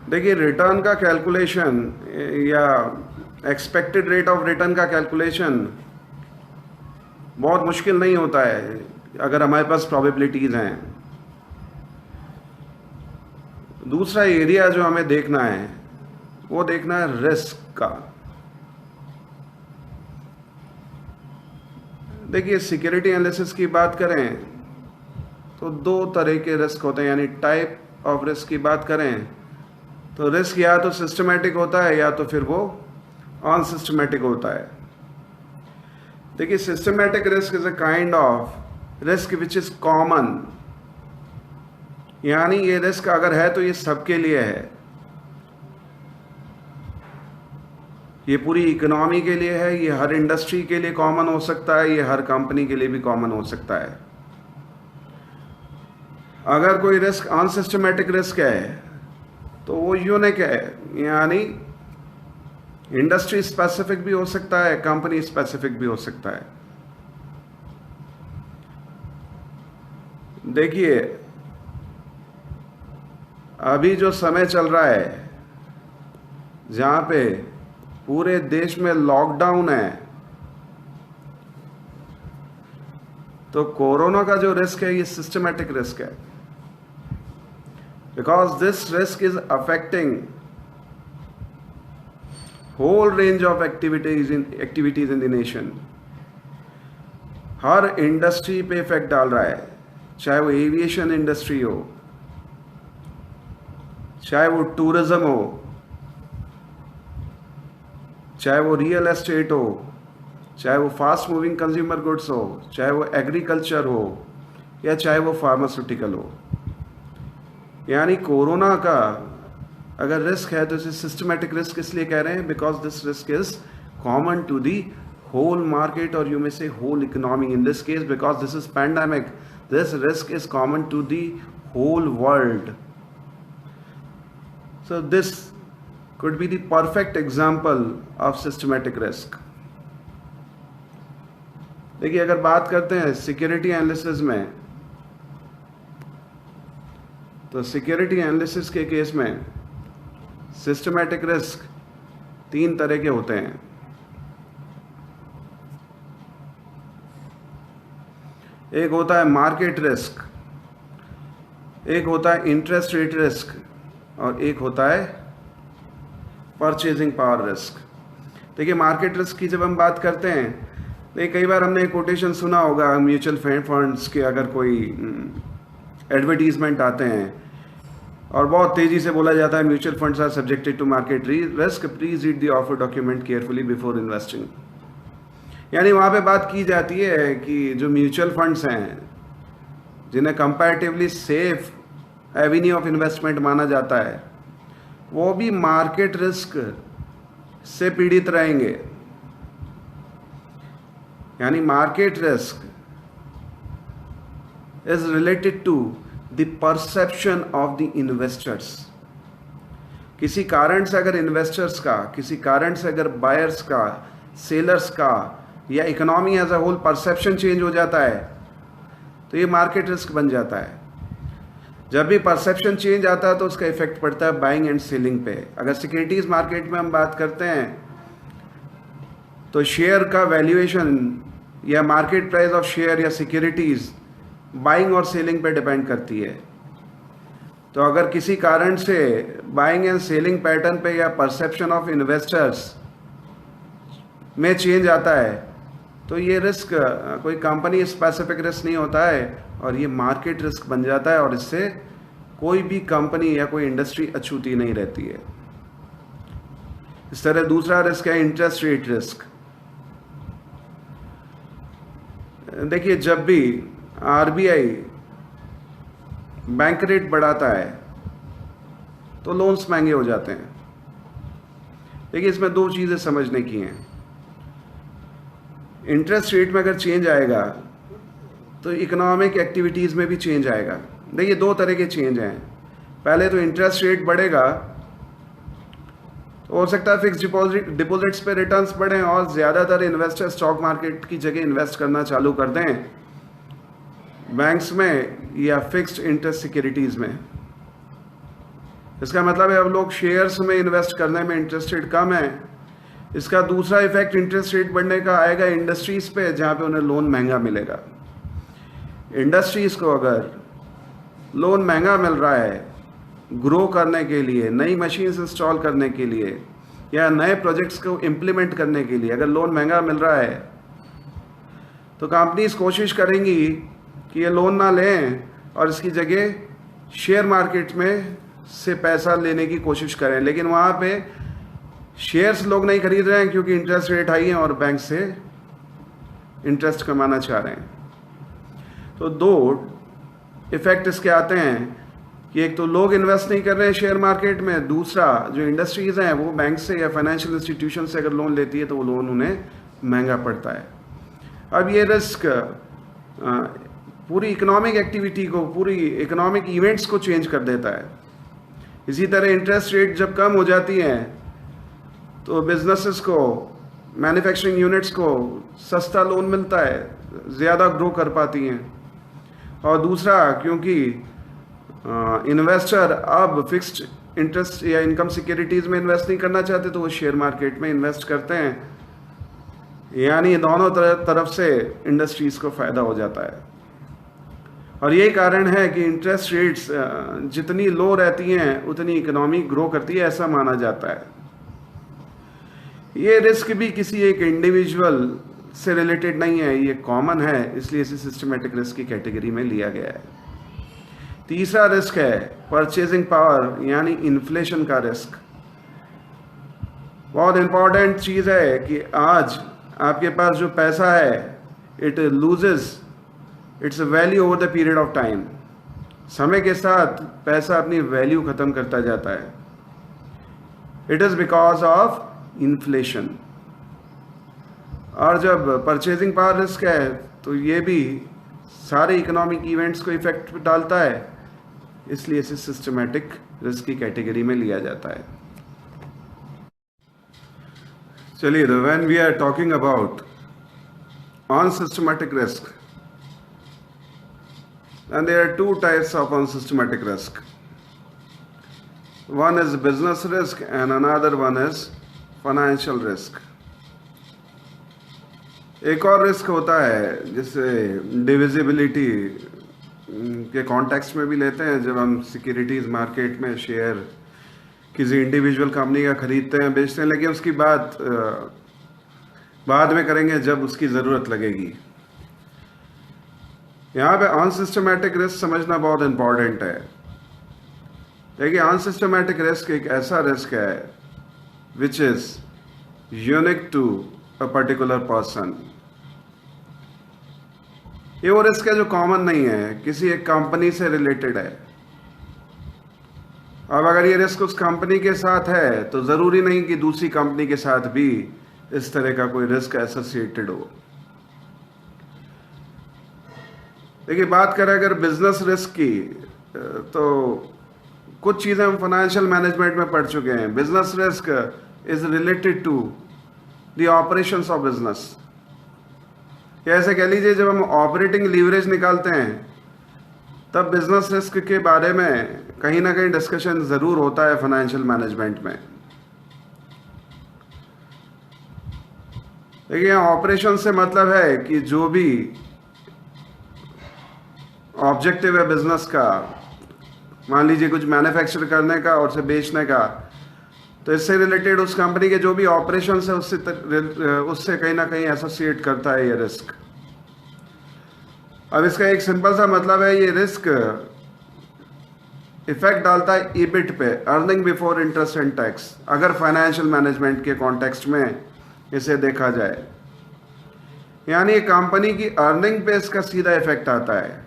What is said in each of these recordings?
देखिए, रिटर्न का कैलकुलेशन या एक्सपेक्टेड रेट ऑफ रिटर्न का कैलकुलेशन बहुत मुश्किल नहीं होता है अगर हमारे पास प्रोबेबिलिटीज़ हैं। दूसरा एरिया जो हमें देखना है वो देखना है रिस्क का। देखिए, सिक्योरिटी एनालिसिस की बात करें तो दो तरह के रिस्क होते हैं, यानी टाइप ऑफ रिस्क की बात करें तो रिस्क या तो सिस्टमेटिक होता है या तो फिर वो अनसिस्टमेटिक होता है। देखिए, systematic risk is a kind of risk which is common, यानी ये रिस्क अगर है तो ये सबके लिए है, ये पूरी इकोनॉमी के लिए है, ये हर इंडस्ट्री के लिए कॉमन हो सकता है, ये हर कंपनी के लिए भी कॉमन हो सकता है। अगर कोई रिस्क अनसिस्टमेटिक रिस्क है तो वो यूनिक है, यानी इंडस्ट्री स्पेसिफिक भी हो सकता है, कंपनी स्पेसिफिक भी हो सकता है। देखिए, अभी जो समय चल रहा है जहां पे पूरे देश में लॉकडाउन है, तो कोरोना का जो रिस्क है ये सिस्टमेटिक रिस्क है, because this risk is affecting whole range of activities in the nation। Her industry पे इफेक्ट डाल रहा है, चाहे वो एविएशन इंडस्ट्री हो, चाहे वो टूरिज्म हो, चाहे वो रियल एस्टेट हो, चाहे वो फास्ट मूविंग कंज्यूमर गुड्स हो, चाहे वो एग्रीकल्चर हो या चाहे वो फार्मास्यूटिकल हो। यानी कोरोना का अगर रिस्क है तो इसे सिस्टमेटिक रिस्क इसलिए कह रहे हैं because this risk is common to the whole market और you may say whole economy. In this case because this is pandemic, this risk is common to the whole world. So this could be the perfect example of systematic risk। देखिए, अगर बात करते हैं security analysis में, तो security analysis के case में systematic risk तीन तरह के होते हैं। एक होता है मार्केट रिस्क, एक होता है इंटरेस्ट रेट रिस्क और एक होता है परचेजिंग पावर रिस्क। देखिए, मार्केट रिस्क की जब हम बात करते हैं, देखिए कई बार हमने कोटेशन सुना होगा म्यूचुअल फंड्स के, अगर कोई एडवर्टीजमेंट आते हैं और बहुत तेजी से बोला जाता है mutual funds are subjected to market risk, please read the offer document carefully before investing. यानी वहाँ पे बात की जाती है कि जो म्यूचुअल फंड्स हैं जिन्हें comparatively safe Avenue of investment माना जाता है, वो भी मार्केट रिस्क से पीड़ित रहेंगे। यानी market risk is related to the perception of the investors. किसी कारण से अगर इन्वेस्टर्स का, किसी कारण से अगर बायर्स का, सेलर्स का या economy as a whole perception change हो जाता है तो ये मार्केट रिस्क बन जाता है। जब भी परसेप्शन चेंज आता है तो उसका इफेक्ट पड़ता है बाइंग एंड सेलिंग पे। अगर सिक्योरिटीज मार्केट में हम बात करते हैं तो शेयर का वैल्यूएशन या मार्केट प्राइस ऑफ शेयर या सिक्योरिटीज बाइंग और सेलिंग पे डिपेंड करती है। तो अगर किसी कारण से बाइंग एंड सेलिंग पैटर्न पे या परसेप्शन ऑफ इन्वेस्टर्स में चेंज आता है तो ये रिस्क कोई कंपनी स्पेसिफिक रिस्क नहीं होता है और ये मार्केट रिस्क बन जाता है और इससे कोई भी कंपनी या कोई इंडस्ट्री अछूती नहीं रहती है। इस तरह दूसरा रिस्क है इंटरेस्ट रेट रिस्क। देखिए, जब भी आरबीआई बैंक रेट बढ़ाता है तो लोन्स महंगे हो जाते हैं। देखिए, इसमें दो चीज़ें समझने की हैं। इंटरेस्ट रेट में अगर चेंज आएगा तो इकोनॉमिक एक्टिविटीज़ में भी चेंज आएगा। देखिए, दो तरह के चेंज हैं। पहले तो इंटरेस्ट रेट बढ़ेगा तो हो सकता है फिक्स डिपॉजिट्स पे रिटर्न्स बढ़ें और ज़्यादातर इन्वेस्टर स्टॉक मार्केट की जगह इन्वेस्ट करना चालू कर दें बैंक्स में या फिक्स्ड इंटरेस्ट सिक्योरिटीज़ में। इसका मतलब है अब लोग शेयर्स में इन्वेस्ट करने में इंटरेस्टेड कम है। इसका दूसरा इफेक्ट इंटरेस्ट रेट बढ़ने का आएगा इंडस्ट्रीज पे, जहाँ पे उन्हें लोन महंगा मिलेगा। इंडस्ट्रीज को अगर लोन महंगा मिल रहा है ग्रो करने के लिए, नई मशीन्स इंस्टॉल करने के लिए या नए प्रोजेक्ट्स को इम्प्लीमेंट करने के लिए अगर लोन महंगा मिल रहा है, तो कंपनीज कोशिश करेंगी कि ये लोन ना लें और इसकी जगह शेयर मार्केट में से पैसा लेने की कोशिश करें। लेकिन वहाँ पे शेयर्स लोग नहीं खरीद रहे हैं क्योंकि इंटरेस्ट रेट हाई है और बैंक से इंटरेस्ट कमाना चाह रहे हैं। तो दो इफेक्ट इसके आते हैं कि एक तो लोग इन्वेस्ट नहीं कर रहे हैं शेयर मार्केट में, दूसरा जो इंडस्ट्रीज हैं वो बैंक से या फाइनेंशियल इंस्टीट्यूशन से अगर लोन लेती है तो वो लोन उन्हें महंगा पड़ता है। अब ये रिस्क पूरी इकोनॉमिक एक्टिविटी को, पूरी इकोनॉमिक इवेंट्स को चेंज कर देता है। इसी तरह इंटरेस्ट रेट जब कम हो जाती हैं तो बिजनेसेस को, मैन्युफैक्चरिंग यूनिट्स को सस्ता लोन मिलता है, ज़्यादा ग्रो कर पाती हैं। और दूसरा, क्योंकि इन्वेस्टर अब फिक्स्ड इंटरेस्ट या इनकम सिक्योरिटीज़ में इन्वेस्ट नहीं करना चाहते तो वो शेयर मार्केट में इन्वेस्ट करते हैं, यानी दोनों तरफ से इंडस्ट्रीज़ को फ़ायदा हो जाता है। और यही कारण है कि इंटरेस्ट रेट्स जितनी लो रहती हैं उतनी इकोनॉमी ग्रो करती है, ऐसा माना जाता है। ये रिस्क भी किसी एक इंडिविजुअल से रिलेटेड नहीं है, ये कॉमन है, इसलिए इसे सिस्टमेटिक रिस्क की कैटेगरी में लिया गया है। तीसरा रिस्क है परचेजिंग पावर, यानी इन्फ्लेशन का रिस्क। बहुत इंपॉर्टेंट चीज़ है कि आज आपके पास जो पैसा है it loses it's value over the period of time. समय के साथ पैसा अपनी वैल्यू खत्म करता जाता है। It is because of inflation. और जब परचेजिंग पावर रिस्क है तो ये भी सारे इकोनॉमिक इवेंट्स को इफेक्ट डालता है, इसलिए इसे सिस्टमैटिक रिस्क की कैटेगरी में लिया जाता है। चलिए, when we are talking about unsystematic risk, and there are two types of unsystematic risk. One is business risk and another one is financial risk. एक और रिस्क होता है जिसे डिविजिबिलिटी के कॉन्टेक्स्ट में भी लेते हैं, जब हम सिक्योरिटीज़ मार्केट में शेयर किसी इंडिविजुअल कंपनी का खरीदते हैं, बेचते हैं, लेकिन उसकी बात बाद में करेंगे जब उसकी ज़रूरत लगेगी। यहाँ पे अनसिस्टमैटिक रिस्क समझना बहुत इंपॉर्टेंट है। देखिए, अनसिस्टमैटिक रिस्क एक ऐसा रिस्क है which is unique to a particular person. ये वो रिस्क है जो कॉमन नहीं है, किसी एक कंपनी से रिलेटेड है। अब अगर ये रिस्क उस कंपनी के साथ है तो ज़रूरी नहीं कि दूसरी कंपनी के साथ भी इस तरह का कोई रिस्क एसोसिएटेड हो। देखिए, बात करें अगर बिजनेस रिस्क की, तो कुछ चीज़ें हम फाइनेंशियल मैनेजमेंट में पढ़ चुके हैं। Business risk is related to the operations of business. ऐसे कह लीजिए, जब हम ऑपरेटिंग लीवरेज निकालते हैं तब बिजनेस रिस्क के बारे में कहीं ना कहीं डिस्कशन ज़रूर होता है फाइनेंशियल मैनेजमेंट में। देखिए, ऑपरेशन से मतलब है कि जो भी ऑब्जेक्टिव है बिजनेस का, मान लीजिए कुछ मैन्युफैक्चर करने का और उसे बेचने का, तो इससे रिलेटेड उस कंपनी के जो भी ऑपरेशन है उससे कहीं ना कहीं एसोसिएट करता है ये रिस्क। अब इसका एक सिंपल सा मतलब है, ये रिस्क इफेक्ट डालता है ईबिट पे, earning before interest and tax, अगर फाइनेंशियल मैनेजमेंट के कॉन्टेक्स्ट में इसे देखा जाए। यानी कंपनी की अर्निंग पे इसका सीधा इफेक्ट आता है।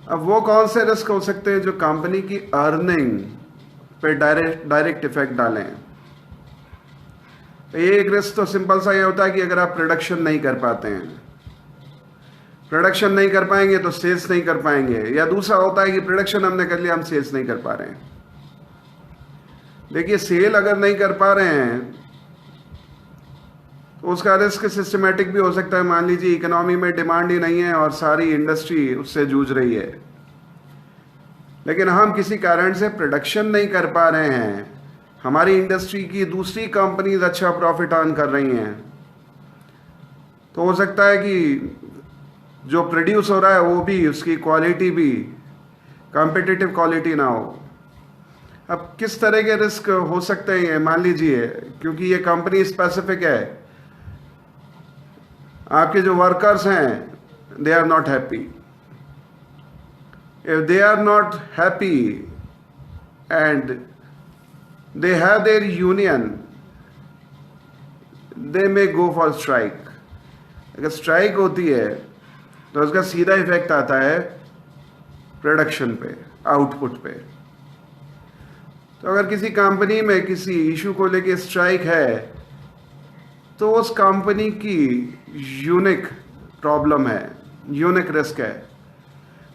अब वो कौन से रिस्क हो सकते हैं जो कंपनी की अर्निंग पे डायरेक्ट इफेक्ट डालें? एक रिस्क तो सिंपल सा ये होता है कि अगर आप प्रोडक्शन नहीं कर पाते हैं, प्रोडक्शन नहीं कर पाएंगे तो सेल्स नहीं कर पाएंगे, या दूसरा होता है कि प्रोडक्शन हमने कर लिया, हम सेल्स नहीं कर पा रहे हैं। देखिए, सेल अगर नहीं कर पा रहे हैं तो उसका रिस्क सिस्टमेटिक भी हो सकता है। मान लीजिए इकोनॉमी में डिमांड ही नहीं है और सारी इंडस्ट्री उससे जूझ रही है, लेकिन हम किसी कारण से प्रोडक्शन नहीं कर पा रहे हैं, हमारी इंडस्ट्री की दूसरी कंपनीज अच्छा प्रॉफिट अर्न कर रही हैं, तो हो सकता है कि जो प्रोड्यूस हो रहा है वो भी, उसकी क्वालिटी भी कॉम्पिटिटिव क्वालिटी ना हो। अब किस तरह के रिस्क हो सकते हैं ये, मान लीजिए, क्योंकि ये कंपनी स्पेसिफिक है, आपके जो वर्कर्स हैं they are not happy. If they are not happy and they have their union, they may go for strike. अगर स्ट्राइक होती है तो उसका सीधा इफेक्ट आता है प्रोडक्शन पे, आउटपुट पे। तो अगर किसी कंपनी में किसी इशू को लेके स्ट्राइक है तो उस कंपनी की यूनिक प्रॉब्लम है, यूनिक रिस्क है।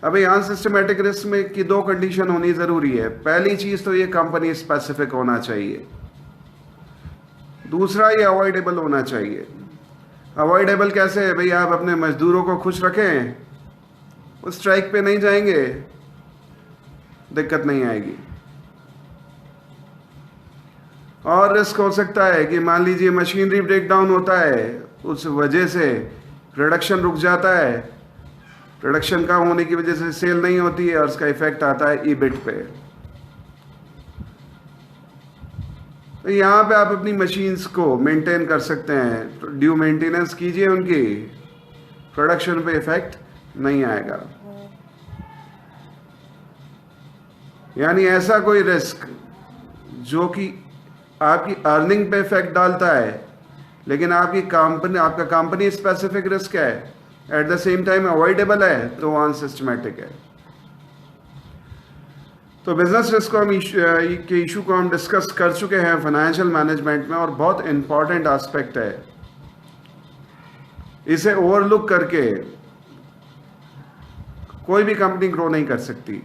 अभी अनसिस्टमेटिक रिस्क में की दो कंडीशन होनी ज़रूरी है। पहली चीज़ तो ये कंपनी स्पेसिफिक होना चाहिए, दूसरा ये अवॉइडेबल होना चाहिए। अवॉइडेबल कैसे है भाई, आप अपने मजदूरों को खुश रखें, वो स्ट्राइक पे नहीं जाएंगे, दिक्कत नहीं आएगी। और रिस्क हो सकता है कि मान लीजिए मशीनरी ब्रेक डाउन होता है, उस वजह से प्रोडक्शन रुक जाता है, प्रोडक्शन कम होने की वजह से सेल नहीं होती है और उसका इफेक्ट आता है ईबिट पे। तो यहाँ पे आप अपनी मशीन्स को मेंटेन कर सकते हैं, तो ड्यू मेंटेनेंस कीजिए उनकी, प्रोडक्शन पे इफेक्ट नहीं आएगा। यानी ऐसा कोई रिस्क जो कि आपकी अर्निंग पे इफेक्ट डालता है, लेकिन आपकी कंपनी, आपका कंपनी स्पेसिफिक रिस्क है, at the same time avoidable है, तो अनसिस्टमेटिक है। तो बिजनेस रिस्क को के इशू को हम डिस्कस कर चुके हैं फाइनेंशियल मैनेजमेंट में, और बहुत इंपॉर्टेंट एस्पेक्ट है। इसे ओवरलुक करके कोई भी कंपनी ग्रो नहीं कर सकती।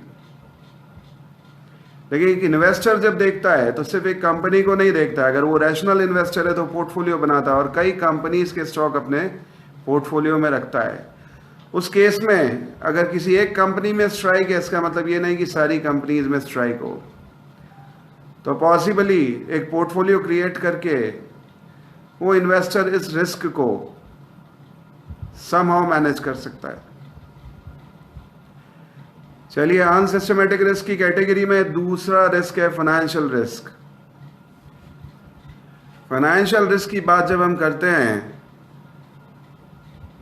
लेकिन एक इन्वेस्टर जब देखता है तो सिर्फ एक कंपनी को नहीं देखता है, अगर वो रैशनल इन्वेस्टर है तो पोर्टफोलियो बनाता है और कई कंपनीज के स्टॉक अपने पोर्टफोलियो में रखता है। उस केस में अगर किसी एक कंपनी में स्ट्राइक है, इसका मतलब ये नहीं कि सारी कंपनीज में स्ट्राइक हो, तो पॉसिबली एक पोर्टफोलियो क्रिएट करके वो इन्वेस्टर इस रिस्क को समहाउ मैनेज कर सकता है। चलिए, अनसिस्टमेटिक रिस्क की कैटेगरी में दूसरा रिस्क है फाइनेंशियल रिस्क। फाइनेंशियल रिस्क की बात जब हम करते हैं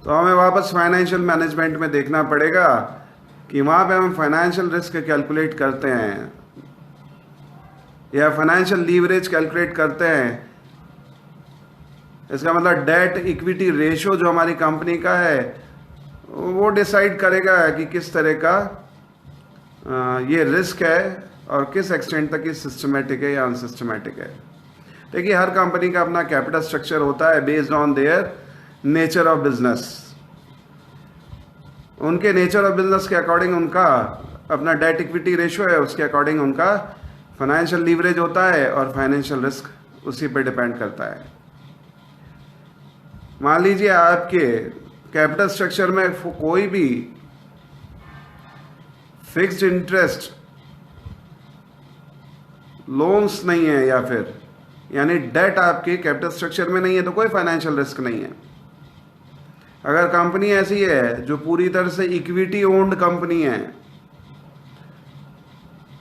तो हमें वापस फाइनेंशियल मैनेजमेंट में देखना पड़ेगा कि वहाँ पे हम फाइनेंशियल रिस्क कैलकुलेट करते हैं या फाइनेंशियल लीवरेज कैलकुलेट करते हैं। इसका मतलब डेट इक्विटी रेशो जो हमारी कंपनी का है वो डिसाइड करेगा कि किस तरह का ये रिस्क है और किस एक्सटेंट तक ये सिस्टमेटिक है या अनसिस्टमेटिक है। देखिए, हर कंपनी का अपना कैपिटल स्ट्रक्चर होता है based on their nature of business. उनके नेचर ऑफ बिजनेस के अकॉर्डिंग उनका अपना डेट इक्विटी रेशियो है, उसके अकॉर्डिंग उनका फाइनेंशियल लीवरेज होता है और फाइनेंशियल रिस्क उसी पे डिपेंड करता है। मान लीजिए आपके कैपिटल स्ट्रक्चर में कोई भी फिक्स्ड इंटरेस्ट लोन्स नहीं है, या फिर यानी डेट आपके कैपिटल स्ट्रक्चर में नहीं है, तो कोई फाइनेंशियल रिस्क नहीं है। अगर कंपनी ऐसी है जो पूरी तरह से इक्विटी ओन्ड कंपनी है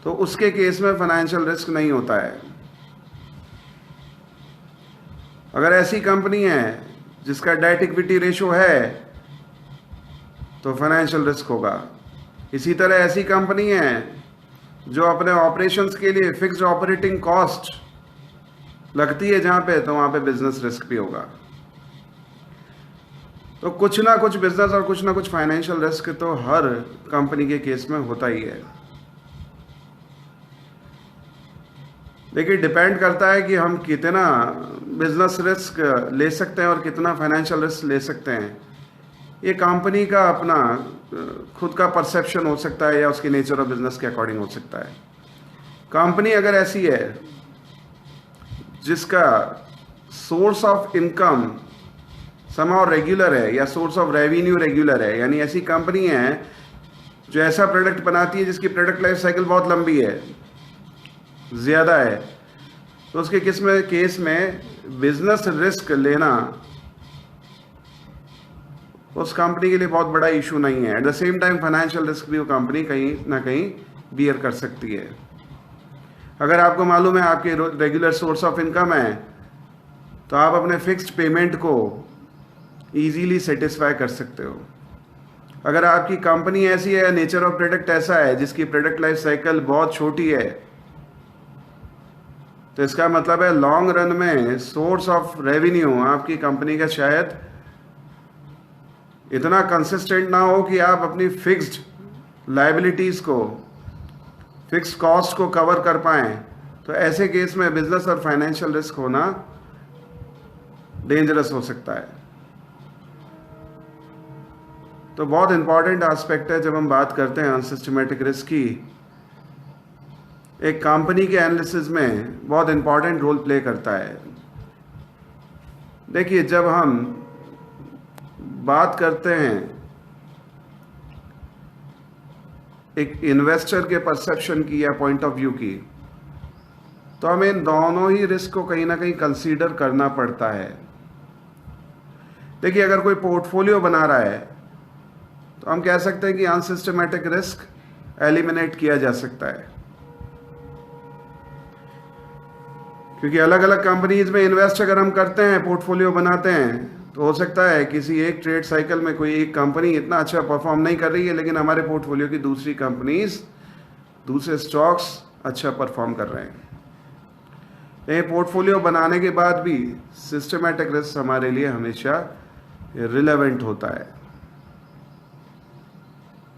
तो उसके केस में फाइनेंशियल रिस्क नहीं होता है। अगर ऐसी कंपनी है जिसका डेट इक्विटी रेशो है तो फाइनेंशियल रिस्क होगा। इसी तरह ऐसी कंपनी है जो अपने ऑपरेशंस के लिए फिक्स्ड ऑपरेटिंग कॉस्ट लगती है जहां पे, तो वहां पे बिजनेस रिस्क भी होगा। तो कुछ ना कुछ बिजनेस और कुछ ना कुछ फाइनेंशियल रिस्क तो हर कंपनी के केस में होता ही है। देखिए, डिपेंड करता है कि हम कितना बिजनेस रिस्क ले सकते हैं और कितना फाइनेंशियल रिस्क ले सकते हैं। ये कंपनी का अपना खुद का परसेप्शन हो सकता है या उसके नेचर ऑफ बिजनेस के अकॉर्डिंग हो सकता है। कंपनी अगर ऐसी है जिसका source of income somehow regular है या सोर्स ऑफ रेवेन्यू रेगुलर है, यानी ऐसी कंपनी है जो ऐसा प्रोडक्ट बनाती है जिसकी प्रोडक्ट लाइफ साइकिल बहुत लंबी है, ज़्यादा है, तो उसके केस में बिजनेस रिस्क लेना उस कंपनी के लिए बहुत बड़ा इशू नहीं है। At the same time financial risk भी वो कंपनी कहीं ना कहीं बियर कर सकती है। अगर आपको मालूम है आपके रेगुलर सोर्स ऑफ इनकम है, तो आप अपने फिक्स्ड पेमेंट को इजीली सेटिस्फाई कर सकते हो। अगर आपकी कंपनी ऐसी है, नेचर ऑफ प्रोडक्ट ऐसा है जिसकी प्रोडक्ट लाइफ साइकिल बहुत छोटी है, तो इसका मतलब है लॉन्ग रन में सोर्स ऑफ रेवेन्यू आपकी कंपनी का शायद इतना कंसिस्टेंट ना हो कि आप अपनी फिक्स्ड लायबिलिटीज़ को, फिक्स्ड कॉस्ट को कवर कर पाएं। तो ऐसे केस में बिजनेस और फाइनेंशियल रिस्क होना डेंजरस हो सकता है। तो बहुत इंपॉर्टेंट एस्पेक्ट है जब हम बात करते हैं अनसिस्टमेटिक रिस्क की, एक कंपनी के एनालिसिस में बहुत इंपॉर्टेंट रोल प्ले करता है। देखिए, जब हम बात करते हैं एक इन्वेस्टर के परसेप्शन की या पॉइंट ऑफ व्यू की, तो हमें इन दोनों ही रिस्क को कहीं ना कहीं कंसीडर करना पड़ता है। देखिए, अगर कोई पोर्टफोलियो बना रहा है तो हम कह सकते हैं कि अनसिस्टमेटिक रिस्क एलिमिनेट किया जा सकता है, क्योंकि अलग अलग कंपनीज में इन्वेस्ट अगर हम करते हैं, पोर्टफोलियो बनाते हैं, तो हो सकता है किसी एक ट्रेड साइकिल में कोई एक कंपनी इतना अच्छा परफॉर्म नहीं कर रही है, लेकिन हमारे पोर्टफोलियो की दूसरी कंपनीज, दूसरे स्टॉक्स अच्छा परफॉर्म कर रहे हैं। ये पोर्टफोलियो बनाने के बाद भी सिस्टमेटिक रिस्क हमारे लिए हमेशा रिलेवेंट होता है।